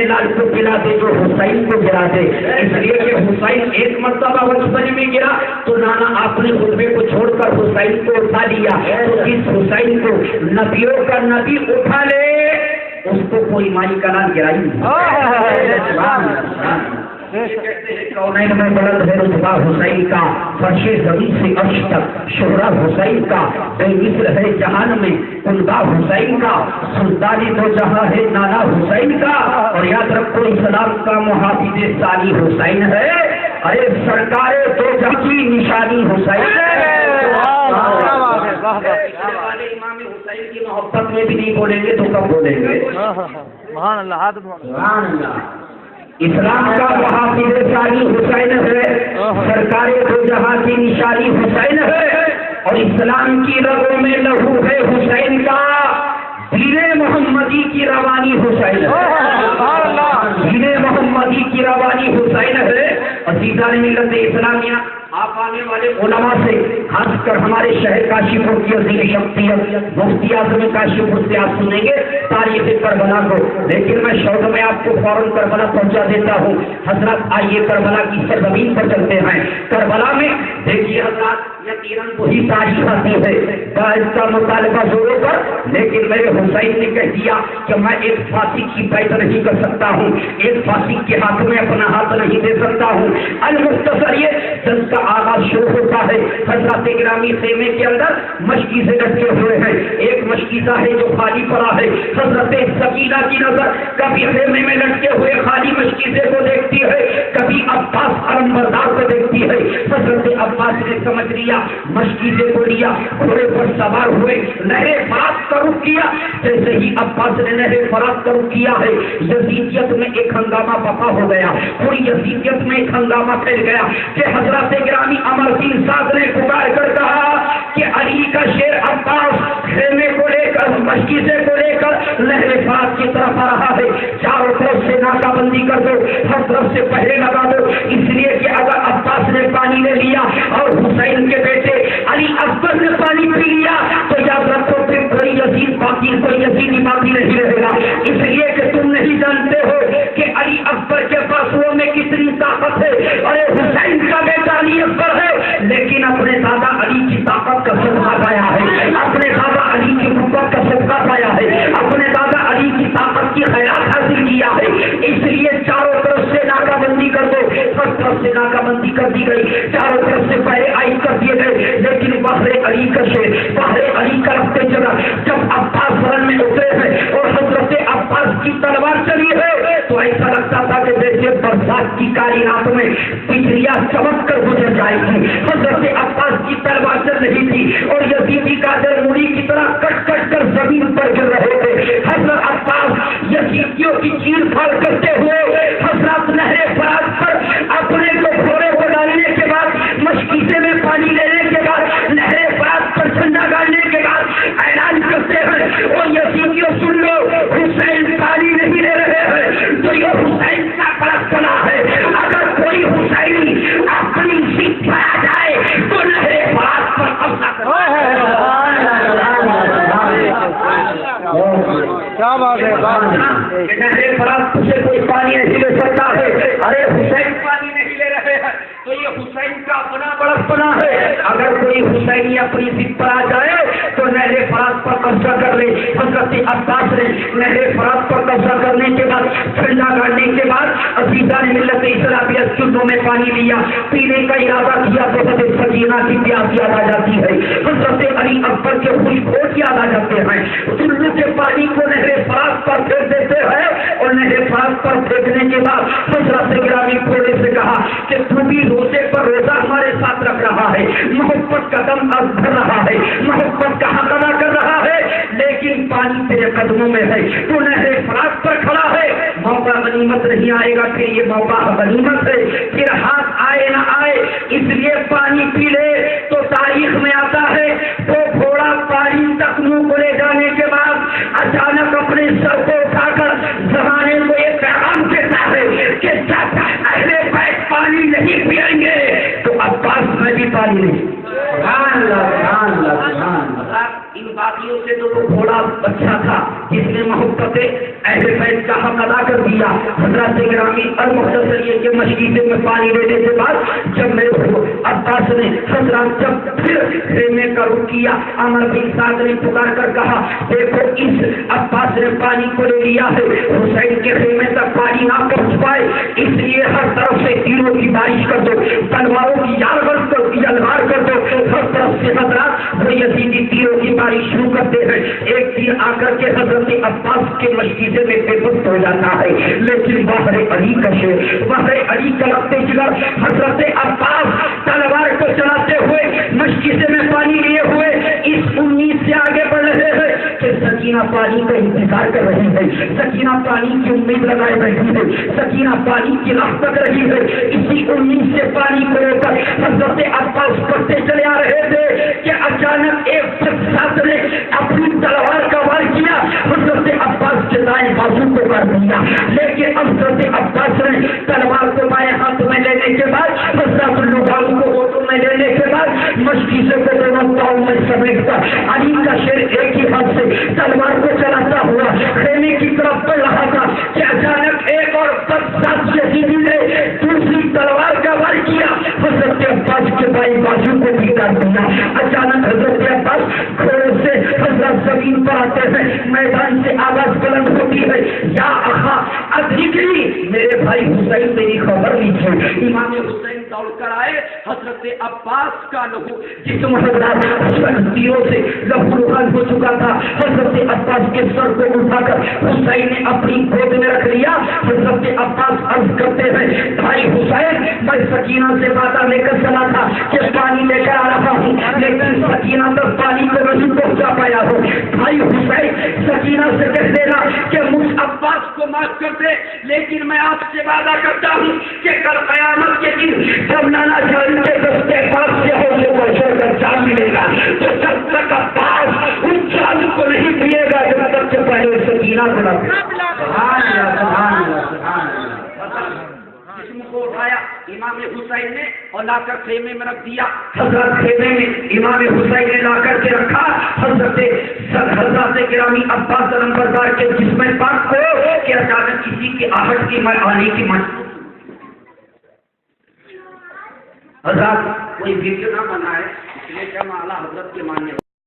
لال کو پلا دے جو حسین کو گرا دے، اس لیے کہ حسین ایک مرتبہ بچپن میں گرا تو نانا آپ نے خطبے کو چھوڑ کر حسین کو اٹھا لیا، تو اس حسین کو نبیوں کا نبی اٹھا لے اس کو کوئی مائی کا نام گرائی کونین میں بلند ہے رتبہ حسین کا، فرش زمین سے عرش تک شہرہ حسین کا، بے مثل ہے جہان میں کنبہ حسین کا، سلطانی دو جہاں ہے نانا حسین کا، اور یاد رکھو اسلام کا محافظ ثانی حسین ہے، ارے سرکار دو جہاں کی نشانی حسین ہے۔ امام حسین کی محبت میں بھی نہیں بولیں گے تو کب بولیں گے؟ سبحان اللہ، سبحان اللہ۔ اسلام کا محافظ ثانی حسین ہے، سرکار دو جہاں کی نشانی حسین ہے، اور اسلام کی رگوں میں لہو ہے حسین کا، دین محمدی کی روانی حسین ہے، دین محمدی کی روانی حسین ہے۔ عزیزان ملت اسلامیہ، آپ آنے والے علماء سے خاص کر ہمارے شہر کاشی پور کی عظیم شخصیت مفتی اعظم کاشی پور سے آپ سنیں گے تاریخ کربلا کو، لیکن میں شوق میں آپ کو فوراً کربلا پہنچا دیتا ہوں۔ حضرات آئیے کربلا کی سرزمین پر چلتے ہیں۔ کربلا میں دیکھیے حضرات، یقیناً وہی تاریخ آتی ہے باعث کا مطالبہ زوروں پر، لیکن میرے حسین نے کہہ دیا کہ میں ایک فاسق کی بیعت نہیں کر سکتا ہوں، ایک فاسق کے ہاتھ میں اپنا ہاتھ نہیں دے سکتا ہوں۔ المختصر یہ جنگ کا آغاز شروع ہوتا ہے، حضرات گرامی خیمے کے اندر مشکیزیں لٹکے ہوئے ہیں، ایک مشکیزہ ہے جو خالی پڑا ہے، حضرت سکینہ کی نظر کبھی خیمے میں لٹکے ہوئے خالی مشکیزے کو دیکھتی ہے، کبھی عباس علمبردار کو دیکھتی ہے۔ حضرت عباس نے سمجھ لیا، مشکیزے کو لیا، گھوڑے پر سوار ہوئے، نہر فرات کا رخ کیا۔ جیسے ہی عباس نے نہر فرات کا رخ کیا ہے، یزیدیت میں ایک ہنگامہ برپا ہو گیا، پوری یزیدیت میں ایک ہنگامہ پھیل گیا کہ حضرت گرامی امر دین صاحب نے پکار کر کہا کہ علی کا شیر عباس خیمے کو لے کر مشکیزے کو لے کر نہر فرات کی طرف آ رہا ہے، چاروں طرف سے ناکہ بندی کر دو، ہر طرف سے پہرے لگا دو، اس لیے کہ اگر عباس نے پانی لے لیا اور حسین کے بیٹے علی اکبر نے پانی پی لیا تو یاد رکھو پھر کوئی یزید باقی، کوئی یزیدی باقی نہیں رہے گا، اس لیے کہ تم نہیں جانتے ہو کہ علی اکبر کے بازوؤں میں کتنی طاقت ہے، اور حسین کا بیٹا علی اکبر ہے لیکن اپنے دادا علی کی طاقت کا صدقہ پایا ہے، اپنے دادا علی کی قوت کا صدقہ پایا ہے، اپنے دادا علی کی طاقت کی خیرات حاصل کیا ہے، اس لیے چاروں طرف سے ناکہ بندی کر دو، ہر طرف سے ناکہ بندی کر دی گئی، چاروں طرف سے پہرے عائد کر دیے گئے، لیکن بحر علی کا شیر، بحر علی کا رفتے جگہ جب عباس رن میں اترے ہیں اور حضرت عباس کی تلوار چلی ہے تو ایسا لگتا تھا کہ جیسے برسات کی کاری رات میں بجلیاں چمک کر گزر جائے گی۔ حضرت عباس کی تلوار چل رہی تھی اور یزیدی کا دل موڑی کی طرح کٹ کٹ کر زمین پر گر رہے تھے۔ حضرت عباس یزیدیوں کی چیر پھاڑ کرتے ہوئے حضرت نہر فرات پر اپنے کو گھوڑے کو ڈالنے کے بعد، مشکیزے میں پانی لینے کے بعد، نہر فرات پر جھنڈا گاڑنے کے بعد اعلان کرتے ہیں اور یزیدیوں سن لو، حسین پانی نہیں لے رہے ہیں تو یہ حسین کا پرستنا ہے، اگر کوئی حسینی اپنی ضد پر آ جائے تو نہر فرات پر قبضہ کیا بات ہے، نہر فرات سے کوئی پانی نہیں لے سکتا ہے، ارے حسین پانی نہیں لے رہے ہیں تو یہ حسین کا اپنا بڑکپنا ہے، اگر کوئی حسینی اپنی ضد پر آ جائے تو نہر فرات پر قبضہ کر لے۔ حضرت عباس نے نہر فرات پر قبضہ کرنے کے بعد، جھنڈا گاڑنے کے بعد عزیزان ملت اسلامیہ چلوں میں پانی لیا، پینے کا ارادہ کیا تو حضرت سکینہ کی پیاس یاد آ جاتی ہے، حضرت علی اکبر کے خوش ہوش یاد آ جاتے ہیں، چلوں کے پانی کو نہر فرات پر پھینک دیتے ہیں اور نہر فرات پر پھینکنے کے بعد حضرت گرامی گھوڑے سے کہا کہ تو بھی روزے پر روزہ ہمارے ساتھ رکھ رہا ہے، محبت کا دم از بھر رہا ہے، محبت کا حق ادا کر رہا ہے، لیکن پانی تیرے قدموں میں ہے، تو نہر فرات پر کھڑا ہے، موقع غنیمت نہیں آئے گا، پھر یہ موقع غنیمت ہے، پھر ہاتھ آئے نہ آئے، اس لیے پانی پی لے۔ تو تاریخ میں آتا ہے وہ گھوڑا پانی تک منہ کو لے جانے کے بعد اچانک اپنے سر کو اٹھا کر زمانے کو یہ پیغام دیتا ہے کہ جب اہل بیت پانی نہیں پئیں گے تو عباس میں بھی پانی نہیں۔ سبحان اللہ، سبحان اللہ، سبحان اللہ۔ ان باقیوں سے تو وہ گھوڑا اچھا تھا جس میں محبت اہل بیت کا حق ادا کر دیا. حضرات گرامی المختصر یہ کہ مشکیزے میں پانی لینے کے بعد جب میرے عباس نے حضرات جب پھر خیمے کا رخ کیا, عمر بن سعد نے پکار کر کہا دیکھو اس عباس نے پانی کو لے لیا ہے, حسین کے خیمے تک پانی نہ پہنچ پائے, اس لیے ہر طرف سے تیروں کی بارش کر دو, تلواروں کی یلغار کر دو. ہر طرف سے حضرات وہ یزیدی تیروں کی بارش شروع کرتے ہیں. ایک تیر آ کر کے حضرت عباس کے مشکیزے میں بے بس ہو جاتا ہے, لیکن بحر علی کا شیر, بحر علی کا لگتے جگر حضرت عباس تلوار کو چلاتے ہوئے مشکیزے میں پانی لیے ہوئے اس امید سے آگے بڑھ رہے ہیں کہ سکینہ پانی کا انتظار کر رہی ہے, سکینہ پانی کی امید لگائے بیٹھی ہے, سکینہ پانی کی راہ تک رہی ہے. اسی امید سے پانی کو لے کر حضرت عباس پڑھتے چلے آ رہے تھے کہ اچانک ایک شخص نے اپنی تلوار کا وار کیا, حضرت عباس کے دائیں بازو کو کر دیا. لیکن حضرت عباس نے تلوار کو بائیں ہاتھ میں لینے کے بعد, حضرت اللبان کو ہاتھوں میں لینے کے بعد مشکیزے کو دونوں میں سمیٹ کر علی کا شیر ایک ہی ہاتھ سے تلوار کو چلاتا ہوا خیمے کی طرف بڑھ رہا تھا کہ اچانک ایک اور ساتھ یزیدی نے دوسری تلوار کا وار کیا, حضرت عباس کے بائیں بازو کو بھی کر دیا. اچانک حضرت عباس گھوڑے سے حضرت زمین پر آتے ہیں, میدان سے آواز بلند ہوتی ہے یا اخا ادرکنی, میرے بھائی حسین میری خبر لیجیے. امام حسین دوڑ کر آئے, حضرت عباس کا لہو جسم حضرات تیروں سے لہو لہان ہو چکا تھا. حضرت عباس کے سر کو اٹھا کر حسین نے اپنی گود میں رکھ لیا. حضرت عباس عرض کرتے ہیں بھائی حسین میں سکینہ سے وعدہ لے کر چلا تھا کہ پانی لے کر آ رہا ہوں, لیکن سکینہ تک پانی کو نہیں پہنچا پایا ہوں. بھائی حسین سکینہ سے کہہ دینا کہ مجھ عباس کو معاف کر دے, لیکن میں آپ سے وعدہ کرتا ہوں کہ کل قیامت کے دن جب نانا جان کے دستے پاس سے ہونے کو چھوڑ کر جان ملے گا تو جب تک عباس ان جان کو نہیں پیے گا جب تک کہ پہلے سکینہ کو نہ جسم کو اٹھایا امام حسین نے اور لا کر خیمے میں رکھ دیا. حضرت خیمے میں امام حسین نے لا کر کے رکھا. حضرت گرامی عباس نمبردار کے جسم پاک کو کہ اچانک کسی کی آہٹ کی آنے کی حضرات کوئی ویڈیو نہ بنائے, اس لیے کہ ہم اعلیٰ حضرت کے ماننے